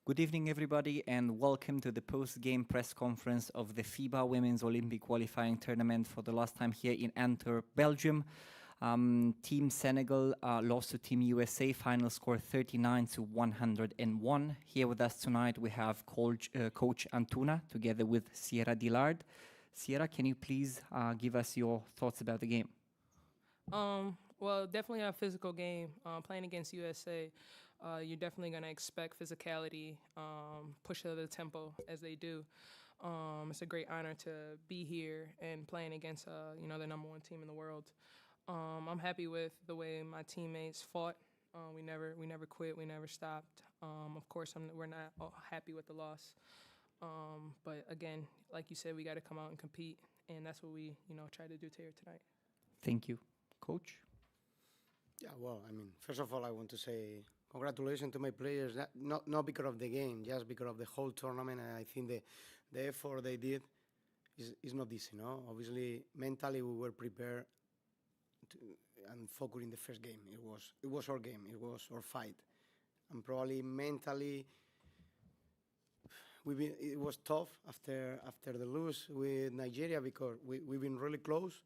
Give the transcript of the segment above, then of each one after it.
Good evening, everybody, and welcome to the post-game press conference of the FIBA Women's Olympic Qualifying Tournament for the last time here in Antwerp, Belgium. Team Senegal lost to Team USA, final score 39-101. Here with us tonight we have Coach Antuna together with Sierra Dillard. Sierra, can you please give us your thoughts about the game? Well, definitely a physical game. Playing against USA, you're definitely going to expect physicality, push of the tempo as they do. It's a great honor to be here and playing against, the number one team in the world. I'm happy with the way my teammates fought. We never quit. We never stopped. Of course, we're not happy with the loss. But again, like you said, we got to come out and compete, and that's what we, try to do here tonight. Thank you. Coach? Yeah, well, first of all, I want to say congratulations to my players, not because of the game, just because of the whole tournament. And I think the effort they did is not easy, no? Obviously, mentally, we were prepared and focused in the first game. It was our game. It was our fight. And probably mentally, it was tough after the lose with Nigeria because we've been really close.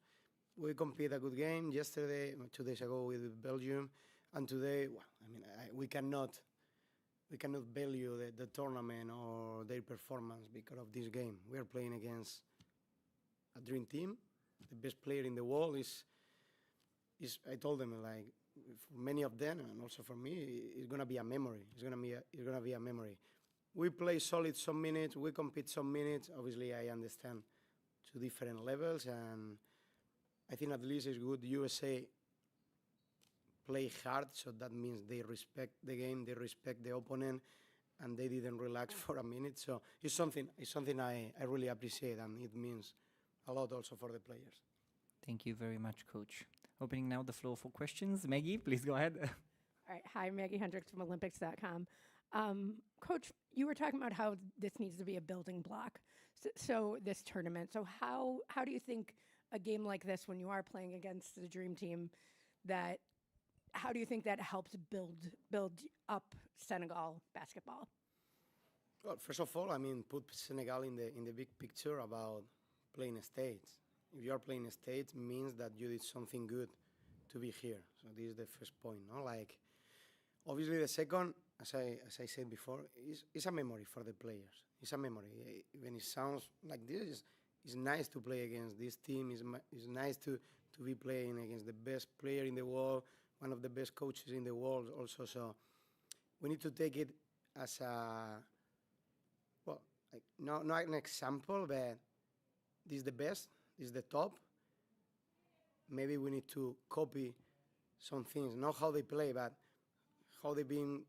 We competed a good game yesterday, 2 days ago with Belgium, and today, we cannot value the tournament or their performance because of this game. We are playing against a dream team. The best player in the world is I told them, like, for many of them and also for me, it's gonna be a memory. It's gonna be a memory. We play solid some minutes. We compete some minutes. Obviously, I understand to different levels, and I think at least it's good. USA play hard, so that means they respect the game, they respect the opponent, and they didn't relax for a minute. So it's something I really appreciate, and it means a lot also for the players. Thank you very much, Coach. Opening now the floor for questions. Maggie, please go ahead. All right. Hi, Maggie Hendricks from Olympics.com. Coach, you were talking about how this needs to be a building block. So this tournament. So how do you think a game like this, when you are playing against the dream team, how do you think that helps build up Senegal basketball? Well, first of all, put Senegal in the big picture about playing states. If you are playing states, means that you did something good to be here. So this is the first point, no? Like, obviously, the second, as I said before, is a memory for the players. It's a memory. When it sounds like this, it's nice to play against this team. It's nice to be playing against the best player in the world, one of the best coaches in the world also. So we need to take it as not an example, but this is the best, this is the top. Maybe we need to copy some things, not how they play, but how they've been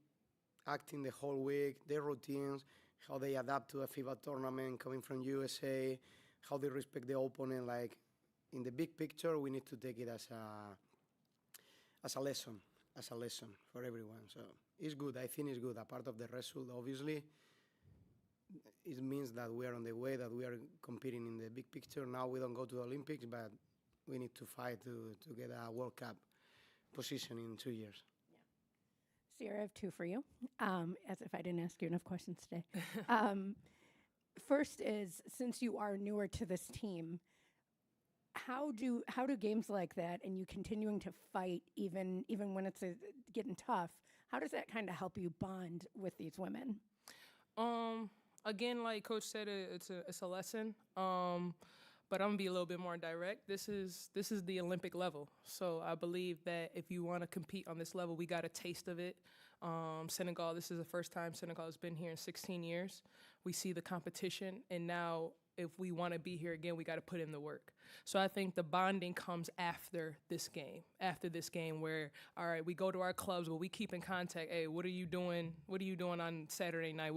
acting the whole week, their routines, how they adapt to a FIBA tournament coming from USA, how they respect the opponent. Like, in the big picture, we need to take it as a lesson for everyone. So it's good. I think it's good. A part of the result, obviously, it means that we are on the way, that we are competing in the big picture. Now we don't go to the Olympics, but we need to fight to get a World Cup position in 2 years. Sierra, I have two for you, as if I didn't ask you enough questions today. First is, since you are newer to this team, how do games like that and you continuing to fight even when it's getting tough, how does that kind of help you bond with these women? Again, like Coach said, it's a lesson. But I'm gonna be a little bit more direct. This is the Olympic level. So I believe that if you want to compete on this level, we got a taste of it. Senegal, this is the first time Senegal has been here in 16 years. We see the competition, and now if we want to be here again, we got to put in the work. So I think the bonding comes after this game where, all right, we go to our clubs, where we keep in contact. Hey, what are you doing? What are you doing on Saturday night?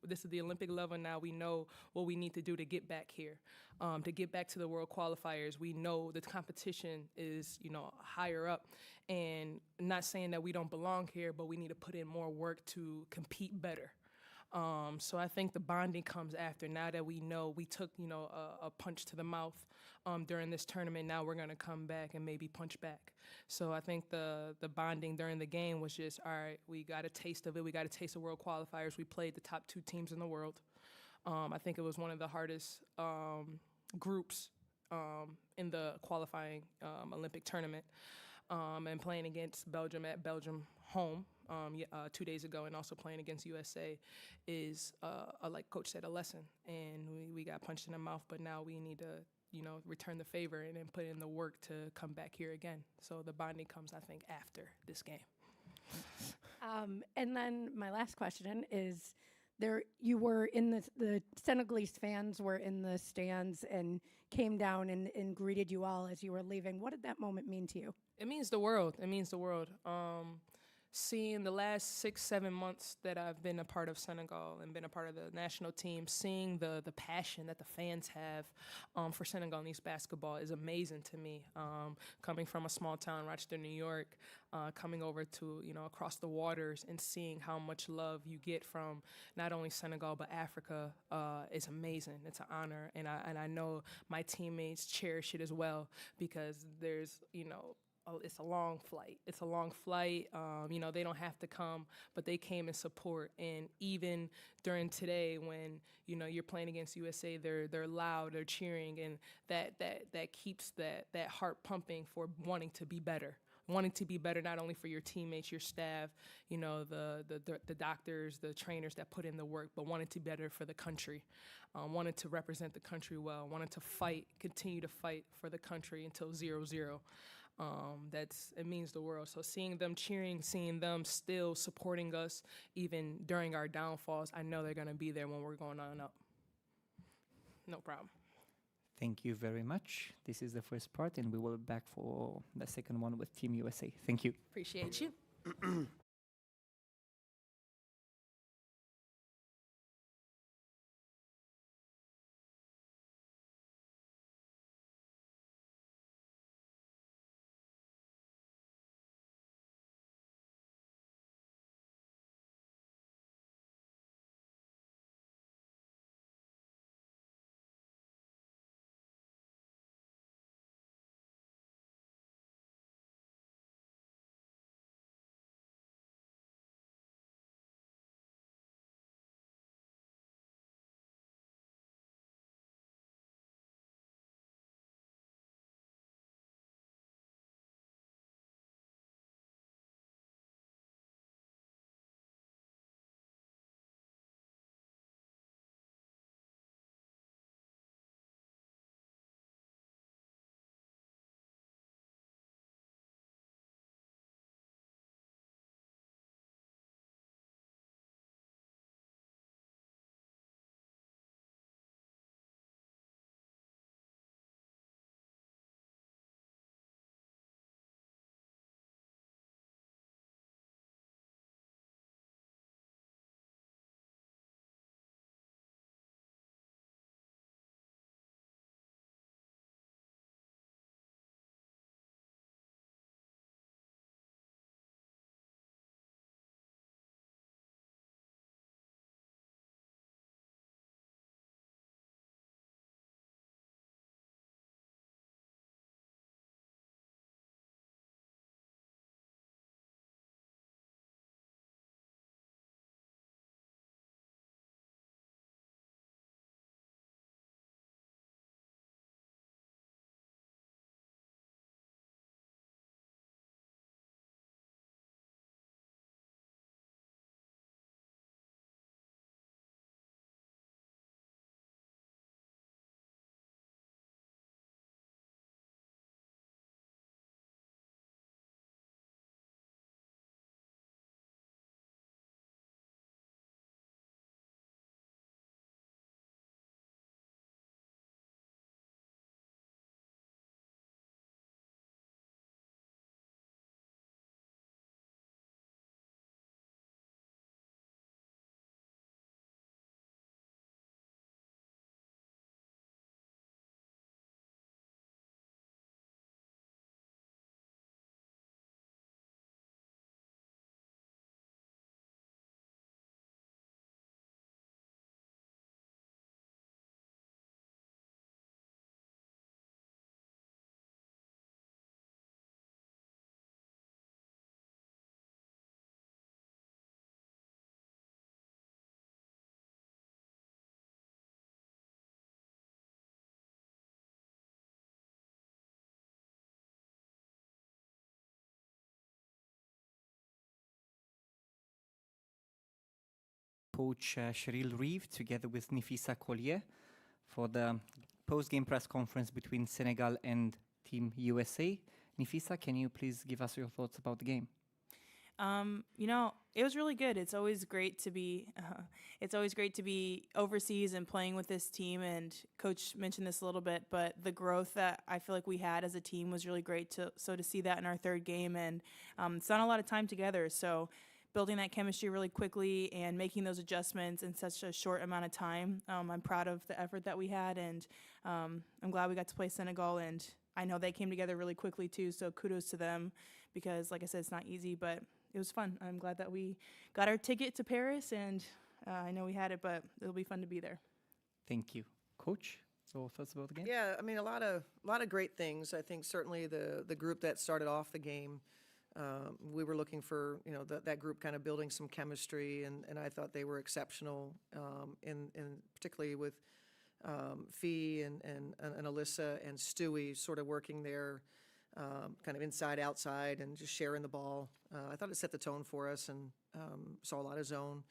This is the Olympic level now. We know what we need to do to get back here, to get back to the world qualifiers. We know the competition is, higher up, and not saying that we don't belong here, but we need to put in more work to compete better. So I think the bonding comes after. Now that we know we took, a punch to the mouth during this tournament, now we're gonna come back and maybe punch back. So I think the bonding during the game was just, all right, we got a taste of it. We got a taste of world qualifiers. We played the top 2 teams in the world. I think it was one of the hardest groups in the qualifying Olympic tournament. And playing against Belgium at Belgium home 2 days ago, and also playing against USA is, like Coach said, a lesson. And we got punched in the mouth, but now we need to, return the favor and then put in the work to come back here again. So the bonding comes, I think, after this game. And then my last question is, you were in the Senegalese fans were in the stands and came down and greeted you all as you were leaving. What did that moment mean to you? It means the world. It means the world. Seeing the last 6-7 months that I've been a part of Senegal and been a part of the national team, seeing the passion that the fans have for Senegalese basketball is amazing to me. Coming from a small town, Rochester, New York, coming over to, across the waters and seeing how much love you get from not only Senegal but Africa is amazing. It's an honor, and I know my teammates cherish it as well, because there's, it's a long flight. It's a long flight. They don't have to come, but they came in support. And even during today, when you're playing against USA, they're loud, they're cheering, and that keeps that heart pumping for wanting to be better. Wanting to be better not only for your teammates, your staff, the doctors, the trainers that put in the work, but wanting to be better for the country, wanted to represent the country well, wanted to fight, continue to fight for the country until 0-0. It means the world. So seeing them cheering, seeing them still supporting us even during our downfalls, I know they're going to be there when we're going on up. No problem. Thank you very much. This is the first part, and we will be back for the second one with Team USA. Thank you. Appreciate you. coach Cheryl Reeve together with Nifisa Collier for the post-game press conference between Senegal and Team USA. Nifisa, can you please give us your thoughts about the game? It was really good. It's always great to be overseas and playing with this team. And Coach mentioned this a little bit, but the growth that I feel like we had as a team was really great. To see that in our third game, and it's not a lot of time together, so building that chemistry really quickly and making those adjustments in such a short amount of time. I'm proud of the effort that we had, and I'm glad we got to play Senegal. And I know they came together really quickly too. So kudos to them, because like I said, it's not easy, but it was fun. I'm glad that we got our ticket to Paris, and I know we had it, but it'll be fun to be there. Thank you. Coach, so thoughts about the game? Yeah, I mean, a lot of great things. I think certainly the group that started off the game, we were looking for, that group kind of building some chemistry, and I thought they were exceptional, in particularly with Fee and Alyssa and Stewie sort of working there, kind of inside, outside, and just sharing the ball. I thought it set the tone for us, and saw a lot of zone,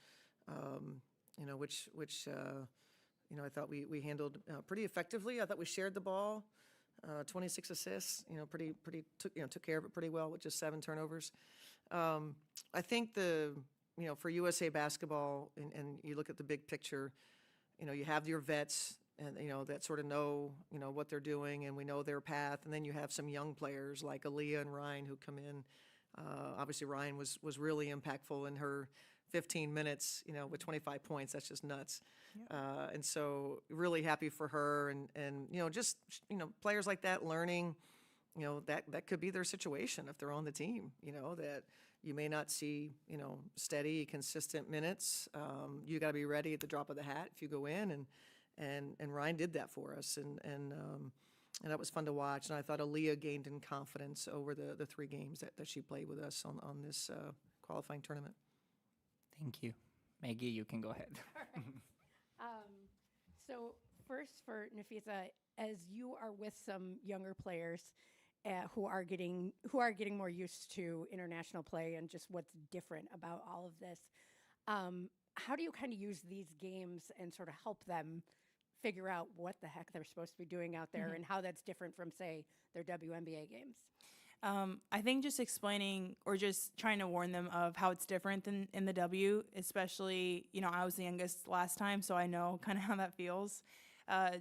which I thought we handled pretty effectively. I thought we shared the ball, 26 assists. Took care of it pretty well with just 7 turnovers. I think for USA basketball, and you look at the big picture, you have your vets, and that sort of know what they're doing, and we know their path, and then you have some young players like Aaliyah and Ryan who come in. Obviously Ryan was really impactful in her 15 minutes, with 25 points. That's just nuts. Yeah. And so really happy for her, and just players like that learning, that could be their situation if they're on the team, that you may not see, steady, consistent minutes. You got to be ready at the drop of the hat if you go in, and Ryan did that for us, and that was fun to watch. And I thought Aaliyah gained in confidence over the 3 games that she played with us on this qualifying tournament. Thank you. Maggie, you can go ahead. So first for Nafisa, as you are with some younger players who are getting more used to international play and just what's different about all of this, how do you kind of use these games and sort of help them figure out what the heck they're supposed to be doing out there, and how that's different from, say, their WNBA games? I think just explaining or just trying to warn them of how it's different than in the W, especially, I was the youngest last time, so I know kind of how that feels.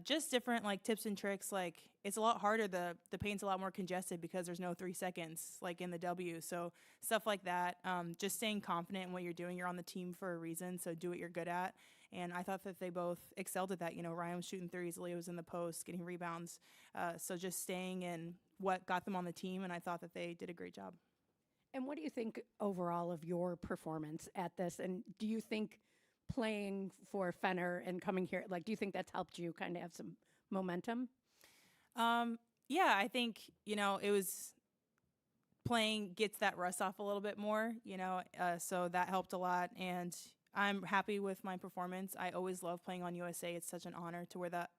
Just different like tips and tricks. Like, it's a lot harder. The paint's a lot more congested because there's no 3 seconds like in the W. So stuff like that. Just staying confident in what you're doing. You're on the team for a reason, so do what you're good at. And I thought that they both excelled at that. Ryan was shooting threes, Leah was in the post, getting rebounds. So just staying in what got them on the team, and I thought that they did a great job. And what do you think overall of your performance at this? And do you think playing for Fenner and coming here, do you think that's helped you kind of have some momentum? Yeah, I think, it was playing gets that rust off a little bit more, so that helped a lot. And I'm happy with my performance. I always love playing on USA. It's such an honor to wear that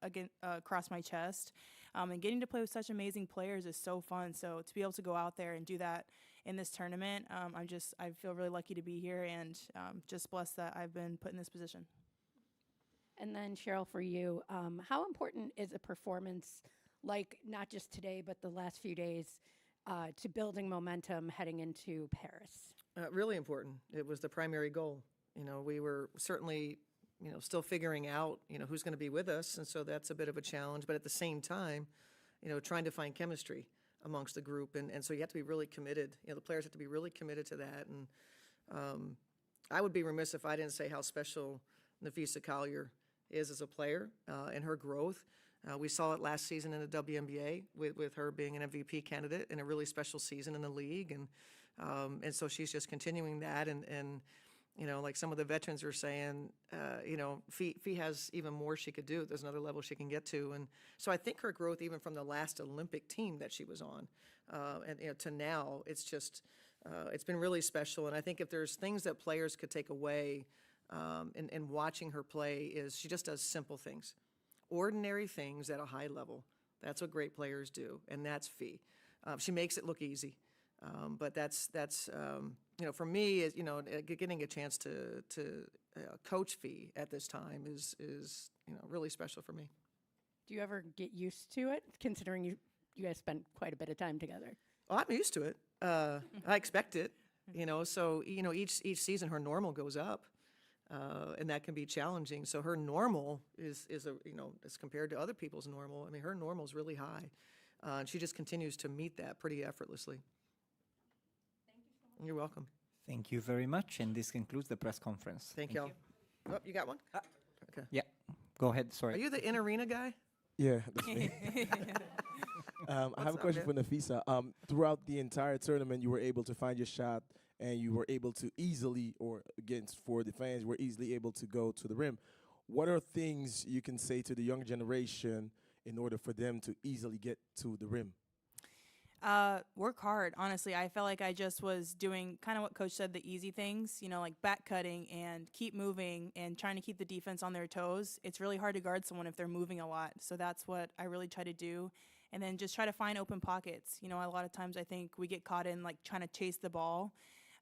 across my chest. And getting to play with such amazing players is so fun. So to be able to go out there and do that in this tournament, I feel really lucky to be here, and just blessed that I've been put in this position. And then Cheryl, for you, how important is a performance like not just today, but the last few days to building momentum heading into Paris? Really important. It was the primary goal. We were certainly, still figuring out, who's going to be with us. And so that's a bit of a challenge. But at the same time, trying to find chemistry amongst the group. And so you have to be really committed. The players have to be really committed to that. And I would be remiss if I didn't say how special Nafisa Collier is as a player and her growth. We saw it last season in the WNBA with her being an MVP candidate in a really special season in the league. And so she's just continuing that. And like some of the veterans are saying, Fee has even more she could do. There's another level she can get to. And so I think her growth, even from the last Olympic team that she was on, and to now, it's just, it's been really special. And I think if there's things that players could take away in watching her play, is she just does simple things, ordinary things at a high level. That's what great players do, and that's Fee. She makes it look easy, but that's for me, is getting a chance to coach Fee at this time is really special for me. Do you ever get used to it, considering you guys spent quite a bit of time together? Well, I'm used to it. I expect it. So each season her normal goes up, and that can be challenging. So her normal is as compared to other people's normal. I mean, her normal is really high, and she just continues to meet that pretty effortlessly. Thank you so much. You're welcome. Thank you very much, and this concludes the press conference. Thank y'all. Oh, you got one? Okay. Yeah, go ahead. Sorry. Are you the in-arena guy? Yeah, that's me. I have a question for Nafisa. Throughout the entire tournament, you were able to find your shot, and you were able to easily, or against for the fans, were easily able to go to the rim. What are things you can say to the younger generation in order for them to easily get to the rim? Work hard, honestly. I felt like I just was doing kind of what Coach said, the easy things, like back cutting and keep moving and trying to keep the defense on their toes. It's really hard to guard someone if they're moving a lot. So that's what I really try to do. And then just try to find open pockets. A lot of times I think we get caught in trying to chase the ball.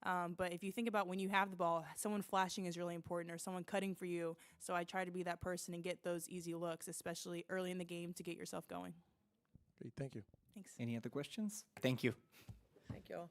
But if you think about when you have the ball, someone flashing is really important, or someone cutting for you. So I try to be that person and get those easy looks, especially early in the game, to get yourself going. Great, thank you. Thanks. Any other questions? Thank you. Thank y'all.